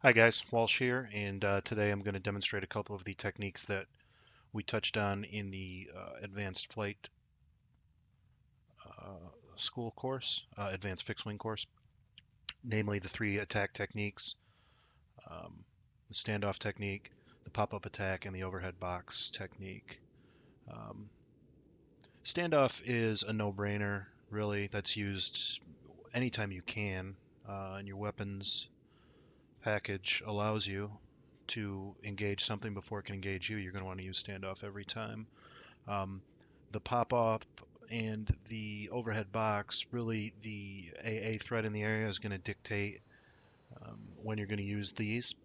Hi guys, Walsh here, and today I'm going to demonstrate a couple of the techniques that we touched on in the advanced flight school course, advanced fixed wing course, namely the three attack techniques, the standoff technique, the pop-up attack, and the overhead box technique. Um, Standoff is a no-brainer, really, that's used anytime you can, and your weapons package allows you to engage something before it can engage you. You're going to want to use standoff every time. Um, the pop-up and the overhead box, really the AA threat in the area is going to dictate when you're going to use these.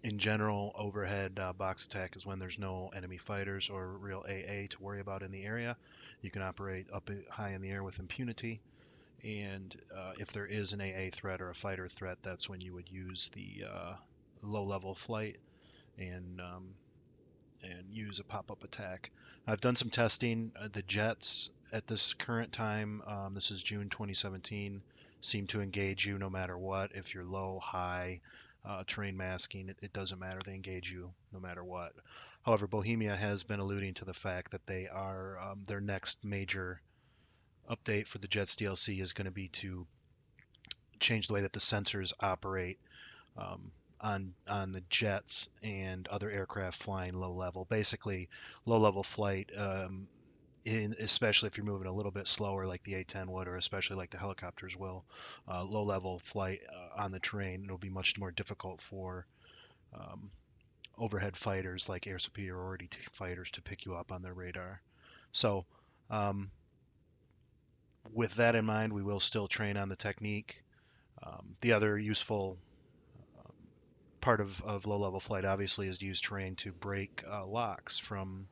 In general, overhead box attack is when there's no enemy fighters or real AA to worry about in the area. You can operate up high in the air with impunity. And if there is an AA threat or a fighter threat, that's when you would use the low-level flight and use a pop-up attack. I've done some testing. The jets at this current time, this is June 2017, seem to engage you no matter what. If you're low, high, terrain masking, it doesn't matter. They engage you no matter what. However, Bohemia has been alluding to the fact that they are their next major update for the Jets DLC is going to be to change the way that the sensors operate um, on the jets and other aircraft flying low level. Basically, low level flight, especially if you're moving a little bit slower, like the A-10 would, or especially like the helicopters will. Low level flight on the terrain, it'll be much more difficult for um, overhead fighters like air superiority fighters to pick you up on their radar. So, um, with that in mind, we will still train on the technique. The other useful part of low-level flight obviously is to use terrain to break locks from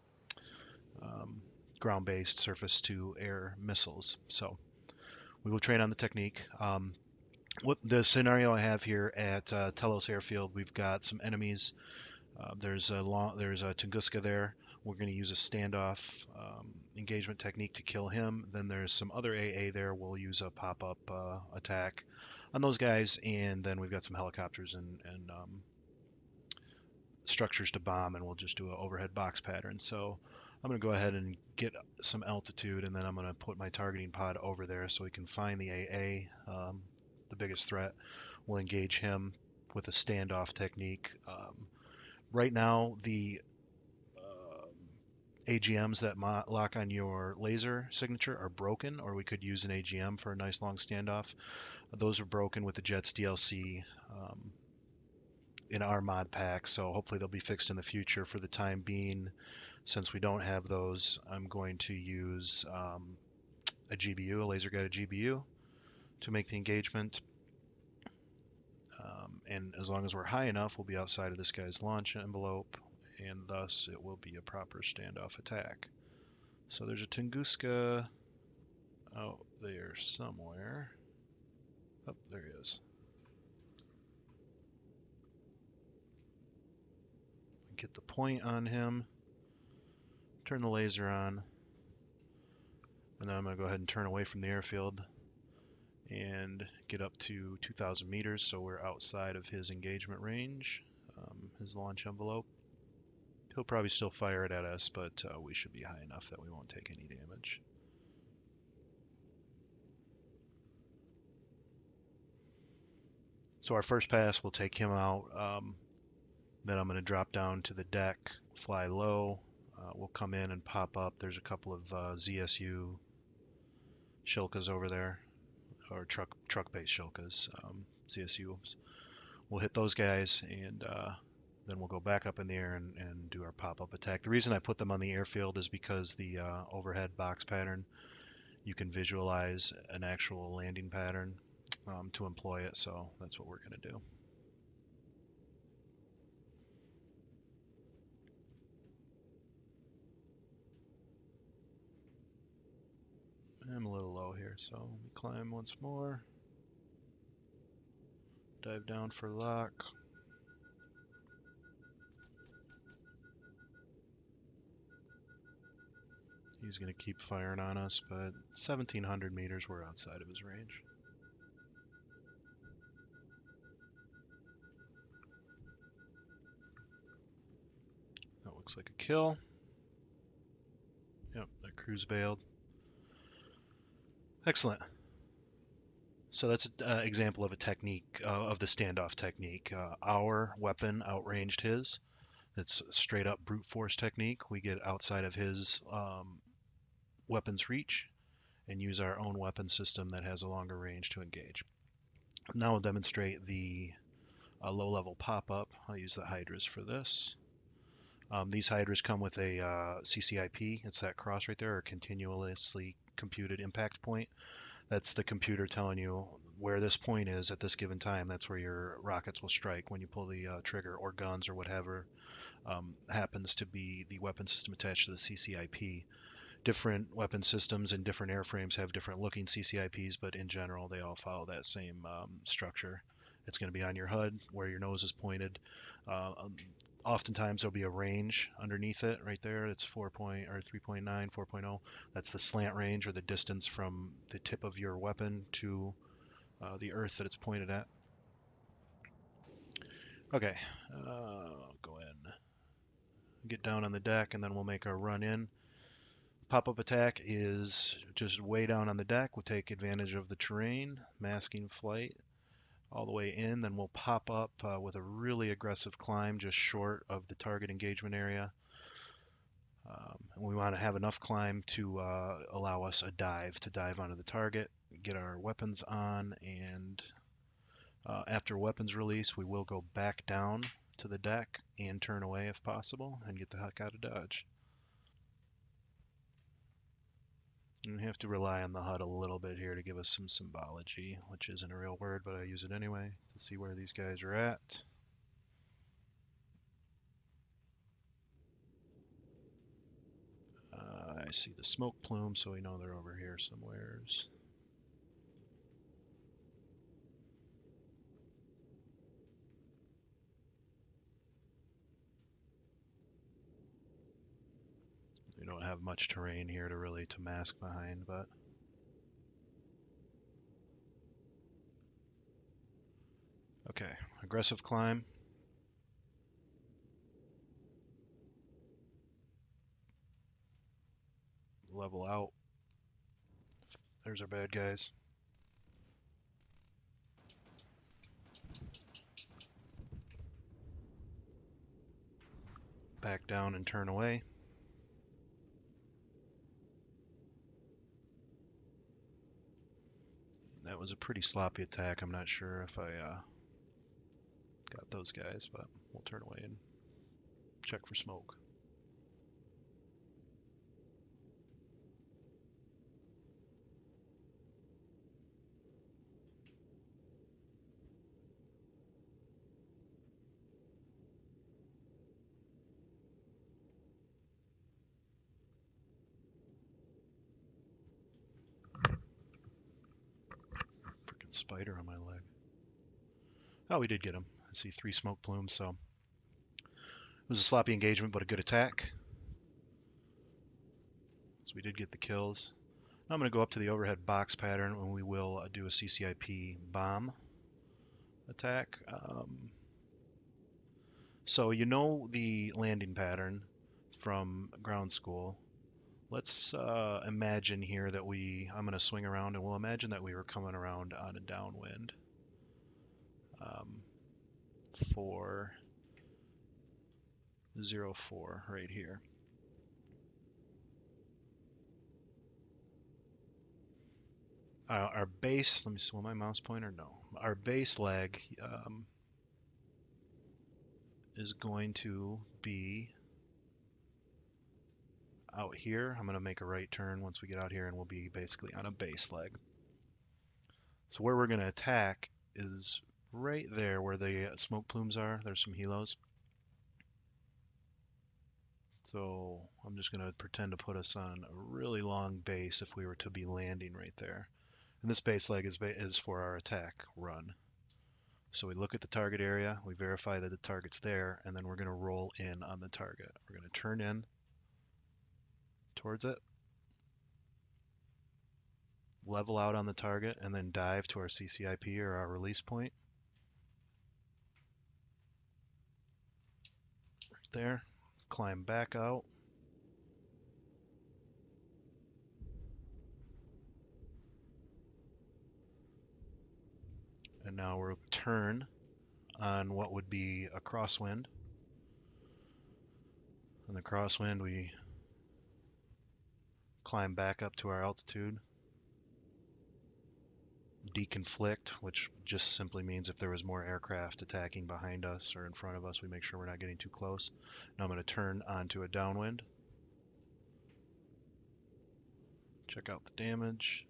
um, ground-based surface-to-air missiles. So we will train on the technique. What the scenario I have here at Telos Airfield, we've got some enemies. There's a Tunguska there. We're going to use a standoff engagement technique to kill him. Then there's some other AA there. We'll use a pop-up attack on those guys, and then we've got some helicopters and structures to bomb, and we'll just do an overhead box pattern. So I'm going to go ahead and get some altitude, and then I'm going to put my targeting pod over there so we can find the AA, the biggest threat. We'll engage him with a standoff technique. Right now, the AGMs that lock on your laser signature are broken, or we could use an AGM for a nice long standoff. Those are broken with the Jets DLC. In our mod pack, so hopefully they'll be fixed in the future. For the time being, since we don't have those, I'm going to use a GBU, a laser guided GBU, to make the engagement. And as long as we're high enough, we'll be outside of this guy's launch envelope, and thus it will be a proper standoff attack. So there's a Tunguska out there somewhere. Oh, there he is. Get the point on him, turn the laser on, and then I'm going to go ahead and turn away from the airfield and get up to 2,000 meters, so we're outside of his engagement range, his launch envelope. He'll probably still fire it at us, but we should be high enough that we won't take any damage. So our first pass, we'll take him out. Then I'm going to drop down to the deck, fly low. We'll come in and pop up. There's a couple of ZSU Shilkas over there, or truck-based Shilkas, ZSUs. We'll hit those guys, and then we'll go back up in the air and do our pop-up attack. The reason I put them on the airfield is because the overhead box pattern, you can visualize an actual landing pattern to employ it, so that's what we're going to do. I'm a little low here, so let me climb once more. Dive down for lock. He's going to keep firing on us, but 1,700 meters, we're outside of his range. looks like a kill. Yep, that crew's bailed. Excellent. So that's an example of a technique, of the standoff technique. Our weapon outranged his. It's straight up brute force technique. We get outside of his weapon's reach and use our own weapon system that has a longer range to engage. Now we'll demonstrate the low-level pop-up. I'll use the hydras for this. These hydras come with a CCIP. It's that cross right there, or continuously computed impact point. That's the computer telling you where this point is at this given time. That's where your rockets will strike when you pull the trigger, or guns, or whatever happens to be the weapon system attached to the CCIP. Different weapon systems and different airframes have different looking CCIPs, but in general they all follow that same structure. It's going to be on your HUD where your nose is pointed. Oftentimes there'll be a range underneath it right there. It's 3.9, 4.0. That's the slant range, or the distance from the tip of your weapon to the earth that it's pointed at. Okay, I'll go ahead and get down on the deck, and then we'll make our run in. Pop-up attack is just way down on the deck. We'll take advantage of the terrain, masking flight all the way in. Then we'll pop up with a really aggressive climb just short of the target engagement area. And we want to have enough climb to allow us a dive, to dive onto the target, get our weapons on, and after weapons release, we will go back down to the deck and turn away if possible and get the heck out of Dodge. And we have to rely on the HUD a little bit here to give us some symbology, which isn't a real word, but I use it anyway to see where these guys are at. I see the smoke plume, so we know they're over here somewheres. We don't have much terrain here to really mask behind, but okay, aggressive climb. Level out. There's our bad guys. Back down and turn away. That was a pretty sloppy attack. I'm not sure if I got those guys, but we'll turn away and check for smoke. Freaking spider on my leg. Oh, we did get him. I see 3 smoke plumes, so it was a sloppy engagement, but a good attack. So we did get the kills. Now I'm going to go up to the overhead box pattern, and we will do a CCIP bomb attack. So you know the landing pattern from ground school. Let's imagine here that I'm going to swing around, and we'll imagine that we were coming around on a downwind for 04 right here. Our base, let me see, will my mouse pointer? No. Our base leg is going to be out here. I'm going to make a right turn once we get out here, and we'll be basically on a base leg. So where we're going to attack is right there where the smoke plumes are. There's some helos. So I'm just going to pretend to put us on a really long base if we were to be landing right there. And this base leg is for our attack run. So we look at the target area, we verify that the target's there, and then we're going to roll in on the target. We're going to turn in towards it, level out on the target, and then dive to our CCIP, or our release point. Right there. climb back out. And now we'll turn on what would be a crosswind. On the crosswind, we climb back up to our altitude. Deconflict, which just simply means if there was more aircraft attacking behind us or in front of us, we make sure we're not getting too close. Now I'm going to turn onto a downwind. Check out the damage.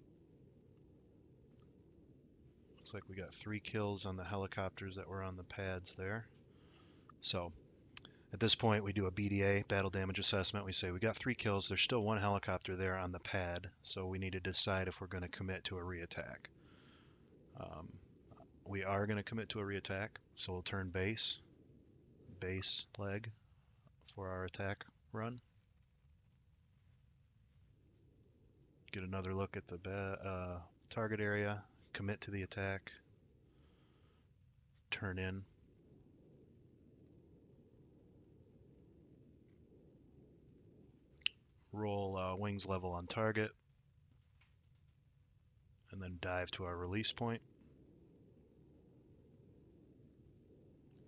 Looks like we got 3 kills on the helicopters that were on the pads there. So at this point we do a BDA, battle damage assessment. We say we got 3 kills. There's still 1 helicopter there on the pad, so we need to decide if we're going to commit to a reattack. We are going to commit to a reattack, so we'll turn base leg for our attack run. Get another look at the target area, commit to the attack, turn in. Roll wings level on target, and then dive to our release point.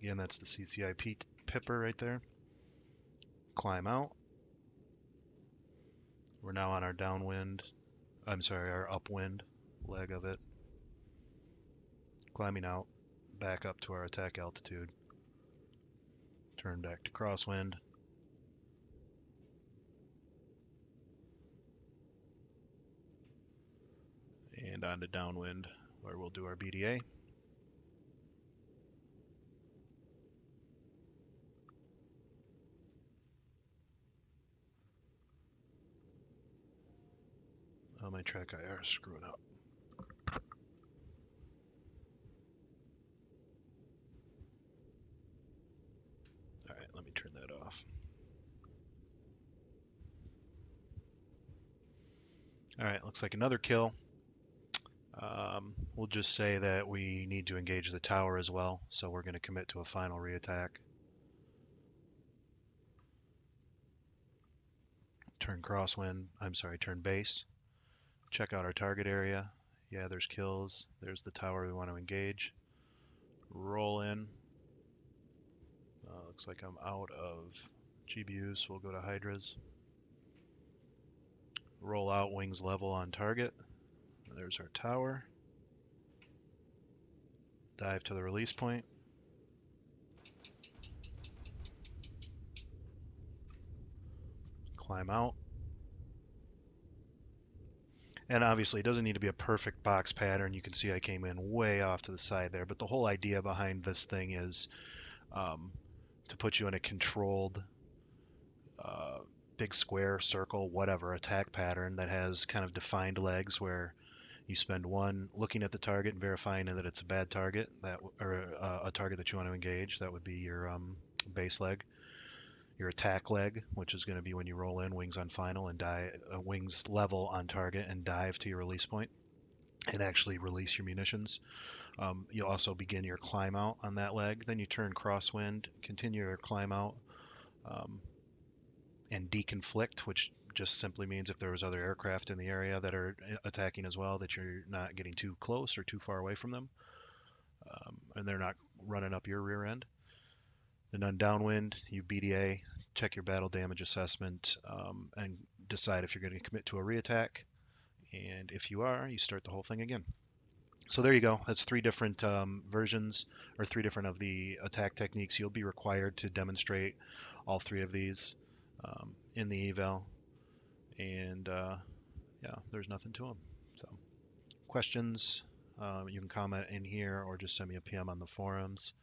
Again, that's the CCIP pipper right there. Climb out. We're now on our downwind, our upwind leg of it. Climbing out, back up to our attack altitude. Turn back to crosswind. And on to downwind, where we'll do our BDA. Oh, my track IR is screwing up. Alright, let me turn that off. Alright, looks like another kill. We'll just say that we need to engage the tower as well, so we're going to commit to a final reattack. Turn turn base. Check out our target area. Yeah, there's kills. There's the tower we want to engage. Roll in. Looks like I'm out of GBUs, so we'll go to Hydras. Roll out, wings level on target. There's our tower. Dive to the release point. Climb out. And obviously it doesn't need to be a perfect box pattern. You can see I came in way off to the side there, but the whole idea behind this thing is to put you in a controlled big square, circle, whatever, attack pattern that has kind of defined legs where you spend one looking at the target and verifying that it's a bad target, or a target that you want to engage. That would be your base leg. Your attack leg, which is going to be when you roll in, wings on final, and wings level on target and dive to your release point and actually release your munitions. You'll also begin your climb out on that leg. Then you turn crosswind, continue your climb out, and deconflict, which just simply means if there was other aircraft in the area that are attacking as well, that you're not getting too close or too far away from them, and they're not running up your rear end. Then on downwind, you BDA, check your battle damage assessment, and decide if you're going to commit to a reattack. And if you are, you start the whole thing again. So there you go. That's 3 different versions, or 3 different of the attack techniques. You'll be required to demonstrate all 3 of these in the eval. And yeah, there's nothing to them. So questions, you can comment in here or just send me a PM on the forums.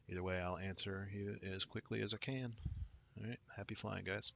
Either way, I'll answer you as quickly as I can. All right, happy flying, guys.